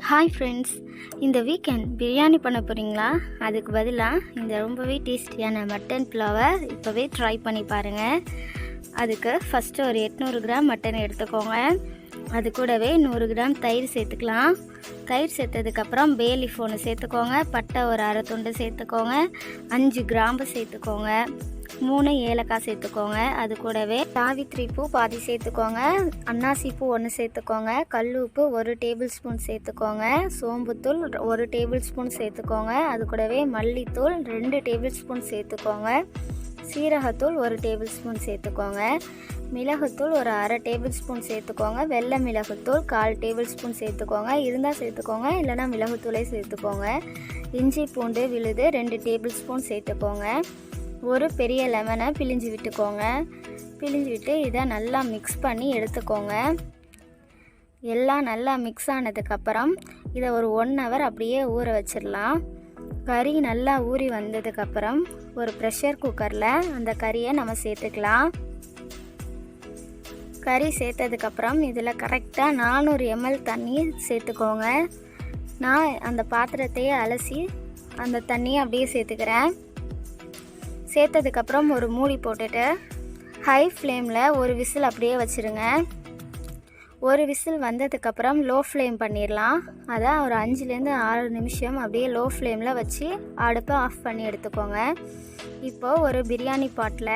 Hi friends, இந்த weekend biryani பண்ண போகிறீங்களா? அதுக்கு பதிலாக இந்த ரொம்பவே டேஸ்டியான மட்டன் புலாவை இப்போவே ட்ரை பண்ணி பாருங்கள். அதுக்கு ஃபஸ்ட்டு ஒரு 800 கிராம் மட்டன் எடுத்துக்கோங்க. அது கூடவே 100 கிராம் தயிர் சேர்த்துக்கலாம். தயிர் சேர்த்ததுக்கப்புறம் பே லீஃப் ஒன்று சேர்த்துக்கோங்க, பட்டை ஒரு அரை துண்டு சேர்த்துக்கோங்க, 5 கிராம்பு சேர்த்துக்கோங்க, 3 ஏலக்காய் சேர்த்துக்கோங்க. அது கூடவே சாவித்திரி பூ பாதி சேர்த்துக்கோங்க, அன்னாசி பூ 1 சேர்த்துக்கோங்க, கல் உப்பு 1 டேபிள் ஸ்பூன் சேர்த்துக்கோங்க, சோம்புத்தூள் 1 டேபிள் ஸ்பூன் சேர்த்துக்கோங்க. அது கூடவே மல்லித்தூள் 2 டேபிள் ஸ்பூன் சேர்த்துக்கோங்க, சீரகத்தூள் 1 டேபிள் ஸ்பூன் சேர்த்துக்கோங்க, மிளகுத்தூள் ஒரு அரை டேபிள் ஸ்பூன் சேர்த்துக்கோங்க, வெள்ளை மிளகுத்தூள் 1/4 டேபிள் ஸ்பூன் சேர்த்துக்கோங்க, இருந்தால் சேர்த்துக்கோங்க, இல்லைனா மிளகுத்தூளே சேர்த்துக்கோங்க. இஞ்சி பூண்டு விழுது 2 டேபிள் ஸ்பூன் சேர்த்துக்கோங்க. ஒரு பெரிய லெமனை பிழிஞ்சு விட்டுக்கோங்க. பிழிஞ்சு விட்டு இதை நல்லா மிக்ஸ் பண்ணி எடுத்துக்கோங்க. எல்லாம் நல்லா மிக்ஸ் ஆனதுக்கப்புறம் இதை ஒரு 1 ஹவர் அப்படியே ஊற வச்சிடலாம். கறி நல்லா ஊறி வந்ததுக்கப்புறம் ஒரு ப்ரெஷர் குக்கரில் அந்த கறியை நம்ம சேர்த்துக்கலாம். கறி சேர்த்ததுக்கப்புறம் இதில் கரெக்டாக 400 ml தண்ணி சேர்த்துக்கோங்க. நான் அந்த பாத்திரத்தையே அலசி அந்த தண்ணியை அப்படியே சேர்த்துக்கிறேன். சேர்த்ததுக்கப்புறம் ஒரு மூடி போட்டுட்டு ஹை ஃப்ளேமில் ஒரு விசில் அப்படியே வச்சுருங்க. ஒரு விசில் வந்ததுக்கப்புறம் லோ ஃப்ளேம் பண்ணிடலாம். அதை ஒரு 5லேருந்து 6 நிமிஷம் அப்படியே லோ ஃப்ளேமில் வச்சு அடுப்பை ஆஃப் பண்ணி எடுத்துக்கோங்க. இப்போது ஒரு பிரியாணி பாட்டில்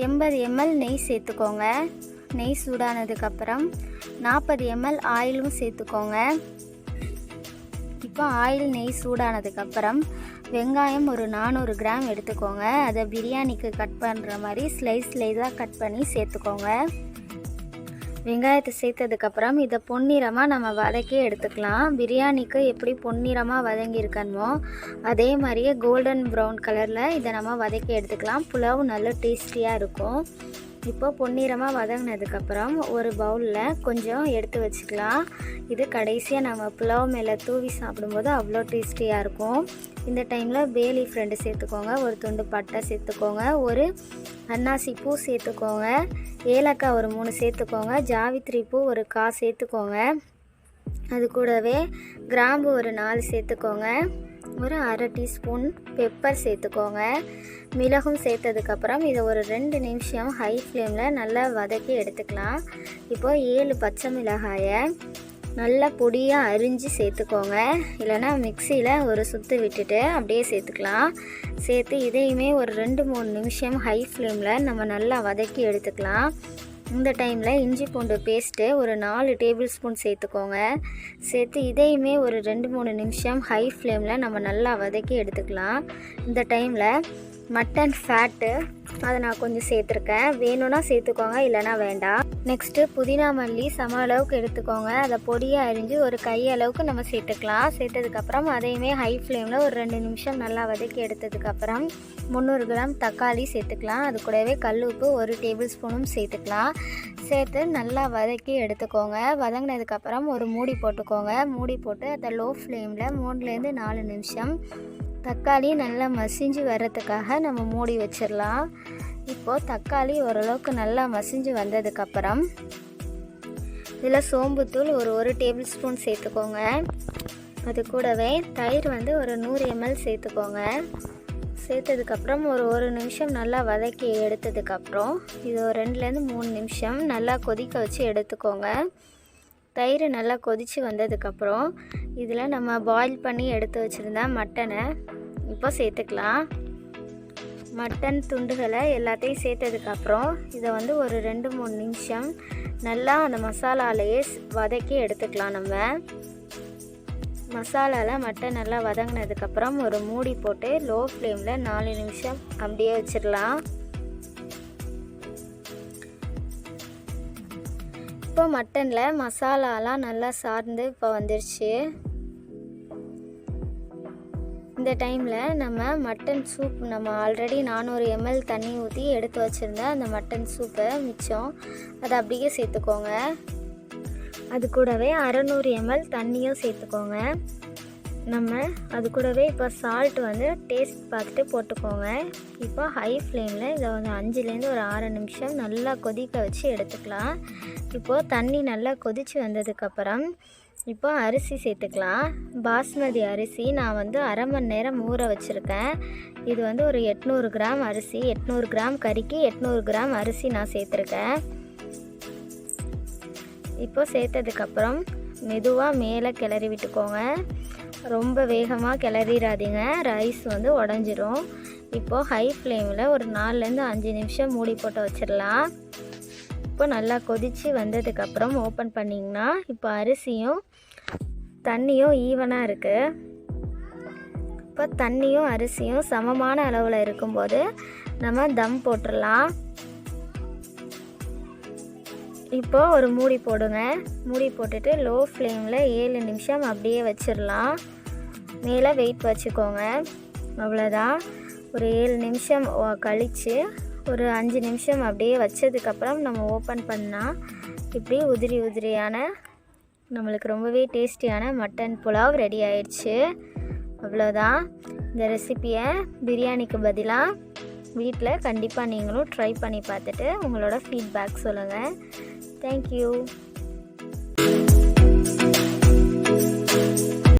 80 ml நெய் சேர்த்துக்கோங்க. நெய் சூடானதுக்கப்புறம் 40 ml ஆயிலும் சேர்த்துக்கோங்க. இப்போ ஆயில் நெய் சூடானதுக்கப்புறம் வெங்காயம் ஒரு 400 கிராம் எடுத்துக்கோங்க. அதை பிரியாணிக்கு கட் பண்ணுற மாதிரி ஸ்லைஸாக கட் பண்ணி சேர்த்துக்கோங்க. வெங்காயத்தை சேர்த்ததுக்கப்புறம் இதை பொன்னிறமாக நம்ம வதக்கி எடுத்துக்கலாம். பிரியாணிக்கு எப்படி பொன்னிறமாக வதங்கியிருக்கணுமோ அதே மாதிரியே கோல்டன் ப்ரௌன் கலரில் இதை நம்ம வதக்கி எடுத்துக்கலாம். புலாவு நல்ல டேஸ்டியாக இருக்கும். இப்போ பொன்னிறமாக வதங்கினதுக்கப்புறம் ஒரு பவுலில் கொஞ்சம் எடுத்து வச்சுக்கலாம். இது கடைசியாக நம்ம புலாவ் மேலே தூவி சாப்பிடும்போது அவ்வளோ டேஸ்டியாக இருக்கும். இந்த டைமில் பே லீஃப் 2 சேர்த்துக்கோங்க, ஒரு துண்டு பட்டை சேர்த்துக்கோங்க, ஒரு அன்னாசி பூ சேர்த்துக்கோங்க, ஏலக்காய் ஒரு 3 சேர்த்துக்கோங்க, ஜாவித்திரி பூ ஒரு 1/4 சேர்த்துக்கோங்க. அது கூடவே கிராம்பு ஒரு 4 சேர்த்துக்கோங்க, ஒரு அரை டீஸ்பூன் பெப்பர் சேர்த்துக்கோங்க. மிளகும் சேர்த்ததுக்கப்புறம் இதை ஒரு 2 நிமிஷம் ஹை ஃப்ளேமில் நல்லா வதக்கி எடுத்துக்கலாம். இப்போது 7 பச்சை மிளகாயை நல்லா பொடியாக அரிஞ்சு சேர்த்துக்கோங்க, இல்லைனா மிக்சியில் ஒரு சுற்று விட்டுட்டு அப்படியே சேர்த்துக்கலாம். சேர்த்து இதையுமே ஒரு 2-3 நிமிஷம் ஹை ஃப்ளேமில் நம்ம நல்லா வதக்கி எடுத்துக்கலாம். இந்த டைமில் இஞ்சி பூண்டு பேஸ்ட்டு ஒரு 4 டேபிள் ஸ்பூன் சேர்த்துக்கோங்க. சேர்த்து இதையுமே ஒரு 2-3 நிமிஷம் ஹை ஃப்ளேமில் நம்ம நல்லா வதக்கி எடுத்துக்கலாம். இந்த டைமில் மட்டன் ஃபேட்டு அதை நான் கொஞ்சம் சேர்த்துருக்கேன், வேணும்னா சேர்த்துக்கோங்க, இல்லைனா வேண்டாம். நெக்ஸ்ட்டு புதினா மல்லி சம அளவுக்கு எடுத்துக்கோங்க. அதை பொடியாக அரிஞ்சு ஒரு கையளவுக்கு நம்ம சேர்த்துக்கலாம். சேர்த்ததுக்கப்புறம் அதையுமே ஹை ஃப்ளேமில் ஒரு 2 நிமிஷம் நல்லா வதக்கி எடுத்ததுக்கப்புறம் 300 கிராம் தக்காளி சேர்த்துக்கலாம். அது கூடவே கல் உப்பு 1 டேபிள் ஸ்பூனும் சேர்த்துக்கலாம். சேர்த்து நல்லா வதக்கி எடுத்துக்கோங்க. வதங்கினதுக்கப்புறம் ஒரு மூடி போட்டுக்கோங்க. மூடி போட்டு அதை லோ ஃப்ளேமில் 3லேருந்து 4 நிமிஷம் தக்காளி நல்லா மசிஞ்சு வர்றதுக்காக நம்ம மூடி வச்சிடலாம். இப்போது தக்காளி ஓரளவுக்கு நல்லா மசிஞ்சு வந்ததுக்கப்புறம் இதில் சோம்புத்தூள் ஒரு 1 டேபிள் ஸ்பூன் சேர்த்துக்கோங்க. அது கூடவே தயிர் ஒரு 100 ml சேர்த்துக்கோங்க. சேர்த்ததுக்கப்புறம் ஒரு 1 நிமிஷம் நல்லா வதக்கி எடுத்ததுக்கப்புறம் இது ஒரு 2லேருந்து 3 நிமிஷம் நல்லா கொதிக்க வச்சு எடுத்துக்கோங்க. தயிர் நல்லா கொதித்து வந்ததுக்கப்புறம் இதில் நம்ம பாயில் பண்ணி எடுத்து வச்சுருந்த மட்டனை இப்போ சேர்த்துக்கலாம். மட்டன் துண்டுகளை எல்லாத்தையும் சேர்த்ததுக்கப்புறம் இதை ஒரு 2-3 நிமிஷம் நல்லா அந்த மசாலாலேயே வதக்கி எடுத்துக்கலாம். நம்ம மசாலாவில் மட்டன் நல்லா வதங்கினதுக்கப்புறம் ஒரு மூடி போட்டு லோ ஃப்ளேமில் 4 நிமிஷம் அப்படியே வச்சிடலாம். இப்போ மட்டனில் மசாலாலாம் நல்லா சார்ந்து இப்போ வந்துருச்சு. இந்த டைமில் நம்ம மட்டன் சூப் நம்ம ஆல்ரெடி 400 ml தண்ணி ஊற்றி எடுத்து வச்சுருந்த அந்த மட்டன் சூப்பை மிச்சம் அதை அப்படியே சேர்த்துக்கோங்க. அது கூடவே 600 ml தண்ணியும் சேர்த்துக்கோங்க. நம்ம அது கூடவே இப்போ சால்ட் டேஸ்ட் பார்த்துட்டு போட்டுக்கோங்க. இப்போ ஹை ஃப்ளேமில் இதை 5லேருந்து ஒரு 6 நிமிஷம் நல்லா கொதிக்க வச்சு எடுத்துக்கலாம். இப்போது தண்ணி நல்லா கொதித்து வந்ததுக்கப்புறம் இப்போ அரிசி சேர்த்துக்கலாம். பாஸ்மதி அரிசி நான் வந்து அரை மணி நேரம் ஊற வச்சுருக்கேன். இது வந்து ஒரு 800 கிராம் அரிசி, 800 கிராம் கறிக்கு 800 கிராம் அரிசி நான் சேர்த்துருக்கேன். இப்போ சேர்த்ததுக்கப்புறம் மெதுவாக மேலே கிளறி விட்டுக்கோங்க. ரொம்ப வேகமாக கிளறிடாதீங்க, ரைஸ் வந்து உடஞ்சிரும். இப்போது ஹை ஃப்ளேமில் ஒரு 4லேருந்து 5 நிமிஷம் மூடி போட்டு வச்சிடலாம். இப்போ நல்லா கொதித்து வந்ததுக்கப்புறம் ஓப்பன் பண்ணிங்கன்னா இப்போ அரிசியும் தண்ணியும் ஈவனாக இருக்குது. இப்போ தண்ணியும் அரிசியும் சமமான அளவில் இருக்கும்போது நம்ம தம் போட்டுடலாம். இப்போது ஒரு மூடி போடுங்க. மூடி போட்டுட்டு லோ ஃப்ளேமில் 7 நிமிஷம் அப்படியே வச்சிடலாம். மேலே வெயிட் வச்சுக்கோங்க. அவ்வளோதான். ஒரு 7 நிமிஷம் கழித்து ஒரு 5 நிமிஷம் அப்படியே வச்சதுக்கப்புறம் நம்ம ஓப்பன் பண்ணால் இப்படி உதிரி உதிரியான நம்மளுக்கு ரொம்பவே டேஸ்டியான மட்டன் புலாவ் ரெடி ஆயிடுச்சு. அவ்வளோதான். இந்த ரெசிப்பியை பிரியாணிக்கு பதிலாக வீட்டில் கண்டிப்பாக நீங்களும் ட்ரை பண்ணி பார்த்துட்டு உங்களோட ஃபீட்பேக் சொல்லுங்கள். தேங்க்யூ.